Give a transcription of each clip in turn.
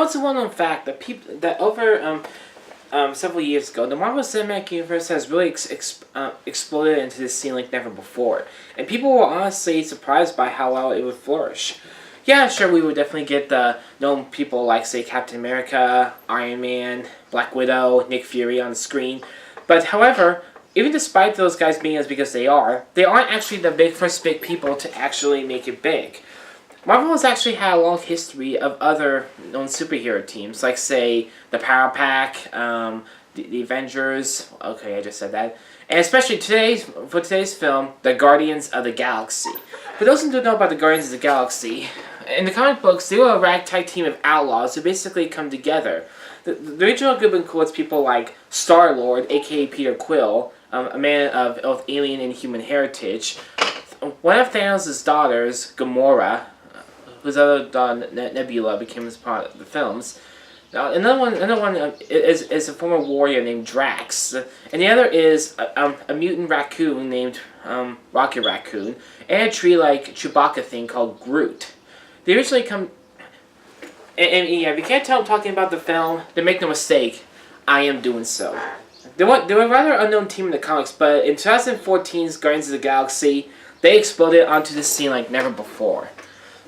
it's a well-known fact that over several years ago, the Marvel Cinematic Universe has really exploded into this scene like never before, and people were honestly surprised by how well it would flourish. Yeah, sure, we would definitely get the known people like, say, Captain America, Iron Man, Black Widow, Nick Fury on the screen, but however, even despite those guys being as big as they aren't actually the first big people to actually make it big. Marvel has actually had a long history of other known superhero teams, like, say, the Power Pack, the Avengers, okay, I just said that, and especially for today's film, the Guardians of the Galaxy. For those who don't know about the Guardians of the Galaxy, in the comic books, they were a ragtag team of outlaws who basically come together. The original group includes people like Star-Lord, aka Peter Quill, a man of both alien and human heritage, one of Thanos' daughters, Gamora, whose other daughter, Nebula, became part of the films. Another one is a former warrior named Drax, and the other is a mutant raccoon named Rocket Raccoon, and a tree-like Chewbacca thing called Groot. They originally come, and yeah, if you can't tell I'm talking about the film, then make no mistake, I am doing so. They were a rather unknown team in the comics, but in 2014's Guardians of the Galaxy, they exploded onto the scene like never before.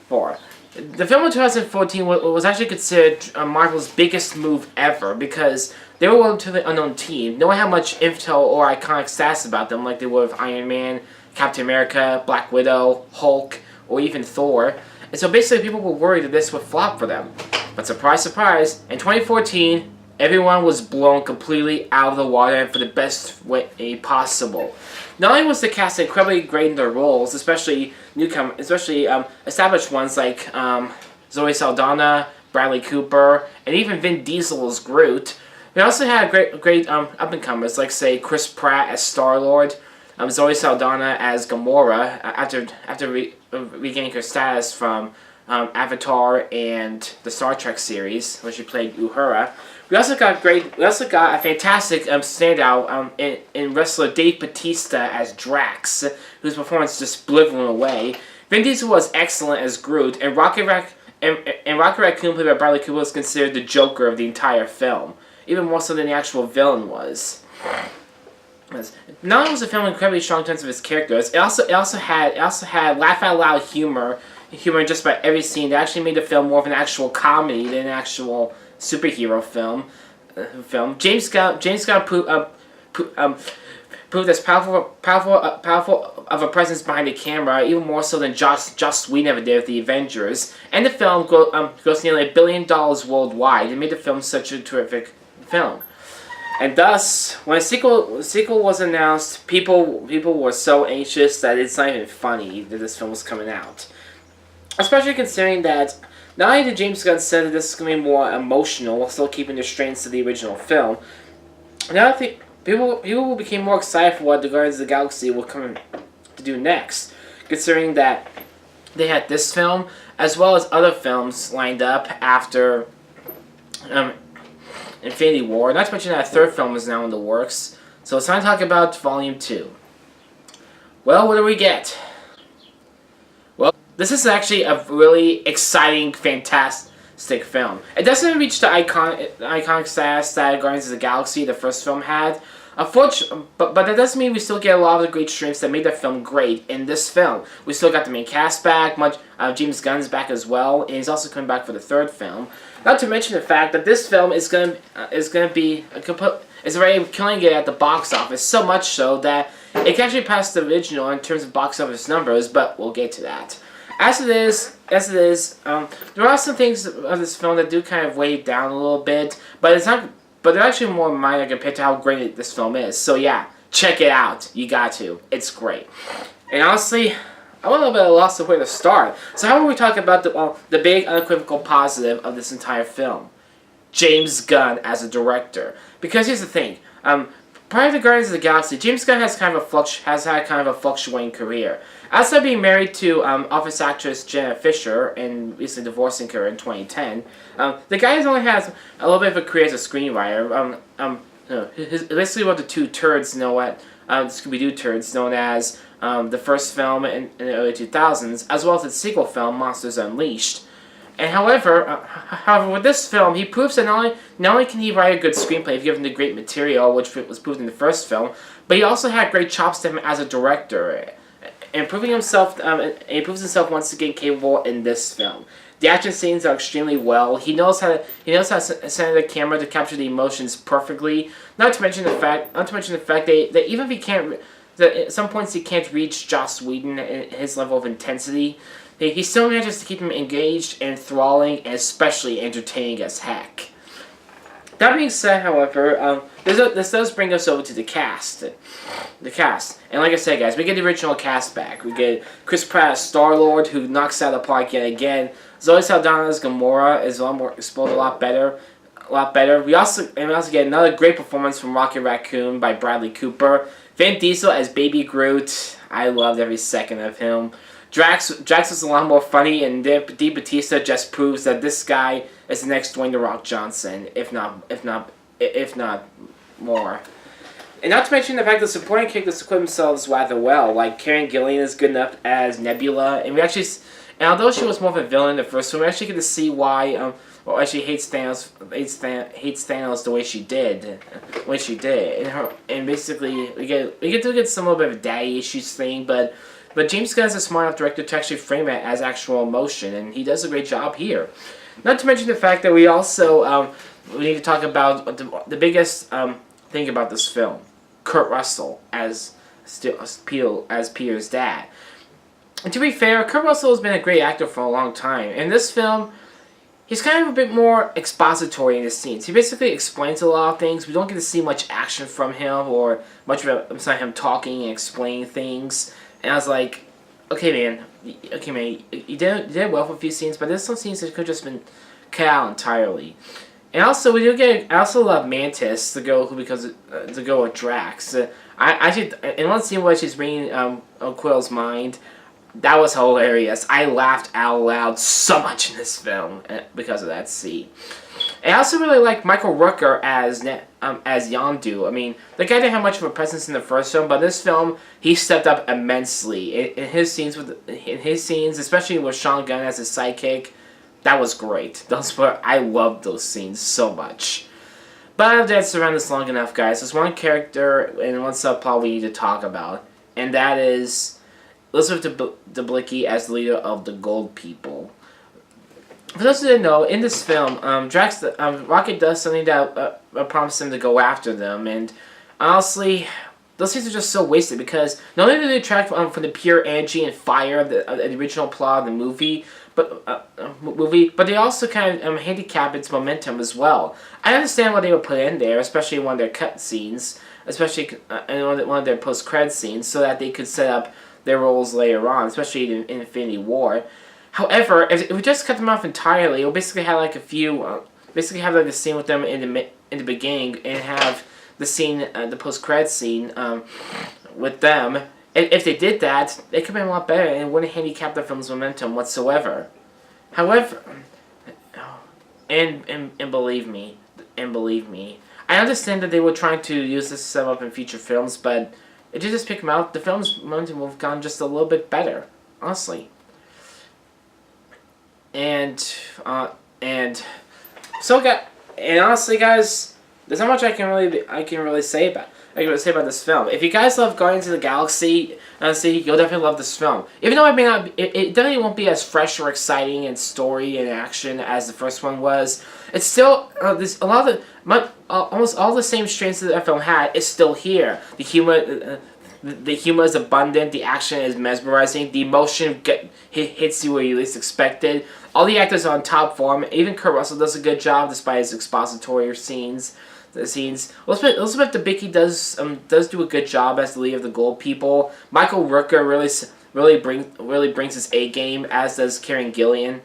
The film in 2014 was actually considered Marvel's biggest move ever because they were a relatively unknown team. No one had much intel or iconic stats about them like they would with Iron Man, Captain America, Black Widow, Hulk, or even Thor. And so basically people were worried that this would flop for them. But surprise, surprise, in 2014, everyone was blown completely out of the water and for the best way possible. Not only was the cast incredibly great in their roles, especially established ones like Zoe Saldana, Bradley Cooper, and even Vin Diesel as Groot. We also had great up-and-comers like, say, Chris Pratt as Star-Lord, Zoe Saldana as Gamora after regaining her status from Avatar and the Star Trek series, where she played Uhura. We also got a fantastic standout in wrestler Dave Bautista as Drax, whose performance just blew everyone away. Vin Diesel was excellent as Groot, and Rocket Raccoon, played by Bradley Cooper, was considered the Joker of the entire film, even more so than the actual villain was. Not only was the film incredibly strong in terms of its characters, it also had laugh out loud humor in just about every scene. That actually made the film more of an actual comedy than an actual superhero film. James Gunn proved as powerful of a presence behind the camera, even more so than Joss Whedon ever did with the Avengers. And the film grossed nearly $1 billion worldwide. It made the film such a terrific film. And thus, when a sequel was announced, people were so anxious that it's not even funny that this film was coming out. Especially considering that not only did James Gunn say that this is going to be more emotional while still keeping the strains to the original film, now I think people became more excited for what the Guardians of the Galaxy will come to do next, considering that they had this film as well as other films lined up after Infinity War. Not to mention that a third film is now in the works. So it's time to talk about Volume 2. Well, what do we get? Well, this is actually a really exciting, fantastic film. It doesn't reach the iconic status that Guardians of the Galaxy, the first film, had. But that doesn't mean we still get a lot of the great strengths that made the film great in this film. We still got the main cast back, James Gunn's back as well, and he's also coming back for the third film. Not to mention the fact that this film is already killing it at the box office, so much so that it can actually pass the original in terms of box office numbers, but we'll get to that. As it is, there are some things of this film that do kind of weigh it down a little bit, but they're actually more minor compared to how great this film is. So yeah, check it out. You got to. It's great. And honestly, I'm a little bit lost of where to start. So how will we talk about the big unequivocal positive of this entire film? James Gunn as a director. Because here's the thing. Prior to Guardians of the Galaxy, James Gunn has had kind of a fluctuating career. Outside being married to Office actress Jenna Fisher and recently divorcing her in 2010, the guy has only has a little bit of a career as a screenwriter. He basically wrote the two turds, Scooby-Doo turds, known as the first film in the early 2000s, as well as its sequel film, Monsters Unleashed. And however, with this film, he proves that not only can he write a good screenplay if given the great material, which was proved in the first film, but he also had great chops to him as a director, and proving himself. And he proves himself once again capable in this film. The action scenes are extremely well. He knows how to center the camera to capture the emotions perfectly. Not to mention the fact that even if he can't, that at some points he can't reach Joss Whedon and his level of intensity, he still manages to keep him engaged, enthralling, and especially entertaining as heck. That being said, however, this does bring us over to the cast. The cast. And like I said, guys, we get the original cast back. We get Chris Pratt as Star-Lord, who knocks out the park yet again. Zoe Saldana as Gamora is a lot more exploded, a lot better. We also get another great performance from Rocket Raccoon by Bradley Cooper. Vin Diesel as Baby Groot. I loved every second of him. Drax was a lot more funny, and Dave Bautista just proves that this guy is the next Dwayne "The Rock" Johnson, if not more. And not to mention the fact that supporting characters equip themselves rather well, like Karen Gillan is good enough as Nebula, and although she was more of a villain in the first one, we actually get to see why she hates Thanos the way she did, and basically we get some little bit of a daddy issues thing, but James Gunn is a smart enough director to actually frame it as actual emotion, and he does a great job here. Not to mention the fact that we also we need to talk about the biggest thing about this film: Kurt Russell as Peter's dad. And to be fair, Kurt Russell has been a great actor for a long time. In this film, he's kind of a bit more expository in his scenes. He basically explains a lot of things. We don't get to see much action from him or much of him talking and explaining things. And I was like, okay, man, you did well for a few scenes, but there's some scenes that could have just been cut out entirely. And also, I also love Mantis, the girl with Drax. In one scene where she's reading Quill's mind, that was hilarious. I laughed out loud so much in this film because of that scene. I also really like Michael Rooker as Yondu. I mean, the guy didn't have much of a presence in the first film, but this film he stepped up immensely in his scenes, especially with Sean Gunn as his sidekick. That was great. I loved those scenes so much. But I've danced around this long enough, guys. There's one character and one subplot we need to talk about, and that is Elizabeth Debicki as the leader of the Gold People. For those who didn't know, in this film, Rocket does something that prompts him to go after them, and honestly, those scenes are just so wasted because not only do they detract from the pure energy and fire of the original plot of the movie, but they also kind of handicap its momentum as well. I understand why they were put in there, especially in one of their cut scenes, especially in one of their post-credit scenes, so that they could set up their roles later on, especially in Infinity War. However, if we just cut them off entirely, we'll basically have like the scene with them in the beginning, and have the scene, the post-credit scene, with them. If they did that, it could have been a lot better, and it wouldn't handicap the film's momentum whatsoever. However, and believe me, I understand that they were trying to use this to set up in future films, but if you just pick them out, the film's momentum would have gone just a little bit better, honestly. And honestly, guys, there's not much I can really say about this film. If you guys love Guardians of the Galaxy, honestly, you'll definitely love this film. Even though it definitely won't be as fresh or exciting in story and action as the first one was. It's still there's a lot of almost all the same strengths that film had is still here. The humor is abundant. The action is mesmerizing. The emotion hits you where you least expected. All the actors are on top form. Even Kurt Russell does a good job despite his expository scenes. Elizabeth Debicki does do a good job as the leader of the Gold People. Michael Rooker really brings his A game, as does Karen Gillan.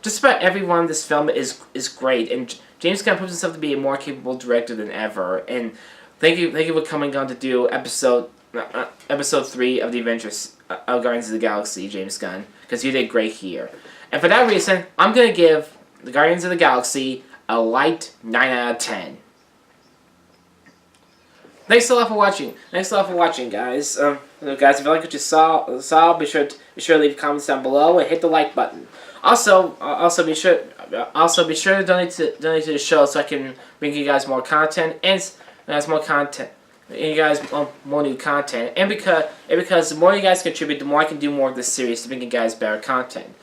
Just about everyone in this film is great, and James Gunn proves himself to be a more capable director than ever. And thank you for coming on to do episode 3 of the Avengers of Guardians of the Galaxy, James Gunn, because you did great here. And for that reason, I'm gonna give the Guardians of the Galaxy a light 9 out of 10. Thanks a lot for watching. Guys. Guys, if you like what you saw, be sure to leave comments down below and hit the like button. Also be sure to donate to the show so I can bring you guys more content and you guys more new content. And because the more you guys contribute, the more I can do more of this series to bring you guys better content.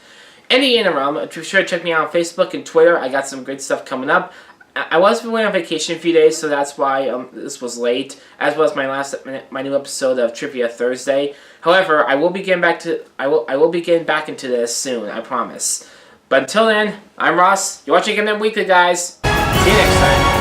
In the interim, be sure to check me out on Facebook and Twitter. I got some great stuff coming up. I was away on vacation a few days, so that's why this was late, as well as my new episode of Trivia Thursday. However, I will be getting back into this soon, I promise. But until then, I'm Ross. You're watching M&M Weekly, guys. See you next time.